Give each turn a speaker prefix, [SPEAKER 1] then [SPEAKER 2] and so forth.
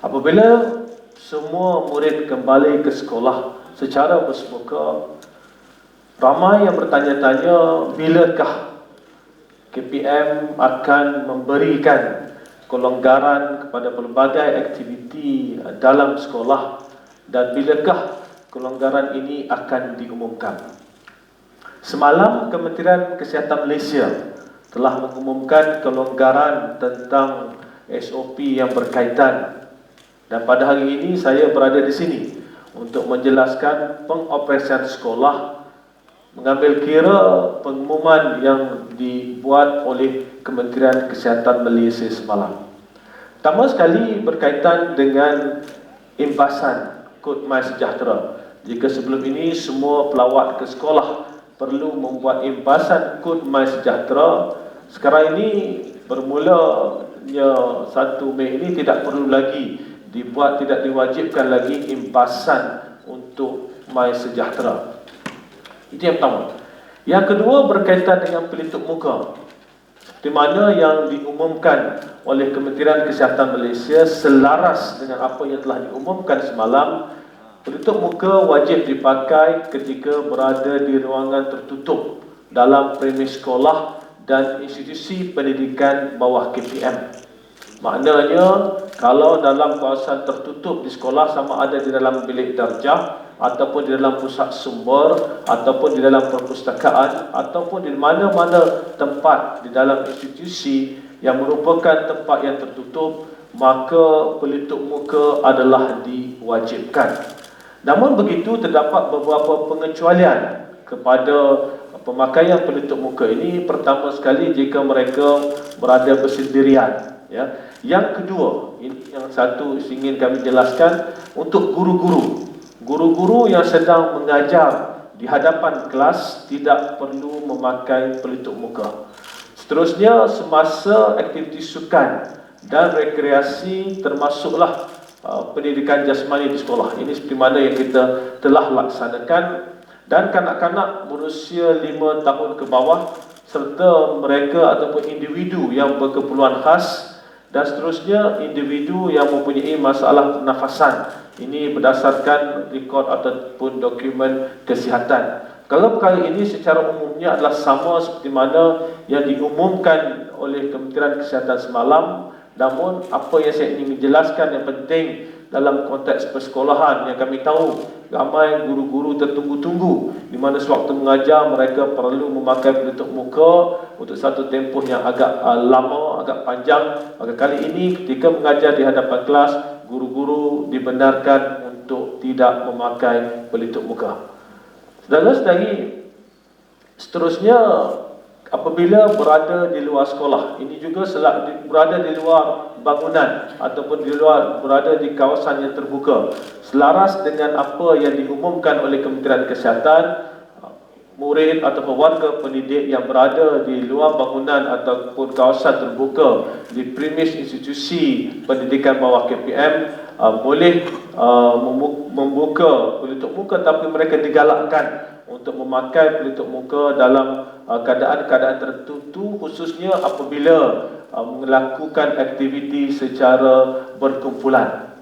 [SPEAKER 1] Apabila semua murid kembali ke sekolah secara bersemuka, ramai yang bertanya-tanya bilakah KPM akan memberikan kelonggaran kepada pelbagai aktiviti dalam sekolah dan bilakah kelonggaran ini akan diumumkan. Semalam Kementerian Kesihatan Malaysia telah mengumumkan kelonggaran tentang SOP yang berkaitan, dan pada hari ini saya berada di sini untuk menjelaskan pengoperasian sekolah mengambil kira pengumuman yang dibuat oleh Kementerian Kesihatan Malaysia semalam. Pertama sekali berkaitan dengan imbasan kod MySejahtera. Jika sebelum ini semua pelawat ke sekolah perlu membuat imbasan kod MySejahtera, sekarang ini bermulanya 1 Mei ini tidak perlu lagi dibuat, tidak diwajibkan lagi imbasan untuk MySejahtera. Itu yang pertama. Yang kedua berkaitan dengan pelitup muka, seperti mana yang diumumkan oleh Kementerian Kesihatan Malaysia selaras dengan apa yang telah diumumkan semalam. Pelitup muka wajib dipakai ketika berada di ruangan tertutup dalam premis sekolah dan institusi pendidikan bawah KPM. Maknanya, kalau dalam kawasan tertutup di sekolah, sama ada di dalam bilik darjah, ataupun di dalam pusat sumber, ataupun di dalam perpustakaan, ataupun di mana-mana tempat di dalam institusi yang merupakan tempat yang tertutup, maka pelitup muka adalah diwajibkan. Namun begitu, terdapat beberapa pengecualian kepada pemakaian pelitup muka ini. Pertama sekali, jika mereka berada bersendirian. Ya. Yang kedua, ini yang satu ingin kami jelaskan untuk guru-guru. Guru-guru yang sedang mengajar di hadapan kelas tidak perlu memakai pelitup muka. Seterusnya, semasa aktiviti sukan dan rekreasi termasuklah pendidikan jasmani di sekolah. Ini seperti mana yang kita telah laksanakan, dan kanak-kanak berusia 5 tahun ke bawah serta mereka ataupun individu yang berkeperluan khas, dan seterusnya individu yang mempunyai masalah pernafasan. Ini berdasarkan rekod ataupun dokumen kesihatan. Kalau perkara ini secara umumnya adalah sama seperti mana yang diumumkan oleh Kementerian Kesihatan semalam. Namun apa yang saya ingin menjelaskan yang penting dalam konteks persekolahan, yang kami tahu ramai guru-guru tertunggu-tunggu, di mana sewaktu mengajar mereka perlu memakai pelitup muka untuk satu tempoh yang agak lama, agak panjang. Maka kali ini ketika mengajar di hadapan kelas, guru-guru dibenarkan untuk tidak memakai pelitup muka. Saudara-saudari, seterusnya, apabila berada di luar sekolah, ini juga berada di luar bangunan ataupun berada di kawasan yang terbuka, selaras dengan apa yang diumumkan oleh Kementerian Kesihatan, murid ataupun warga pendidik yang berada di luar bangunan ataupun kawasan terbuka di premis institusi pendidikan bawah KPM boleh membuka pelitup muka, tapi mereka digalakkan untuk memakai pelitup muka dalam keadaan-keadaan tertentu, khususnya apabila melakukan aktiviti secara berkumpulan.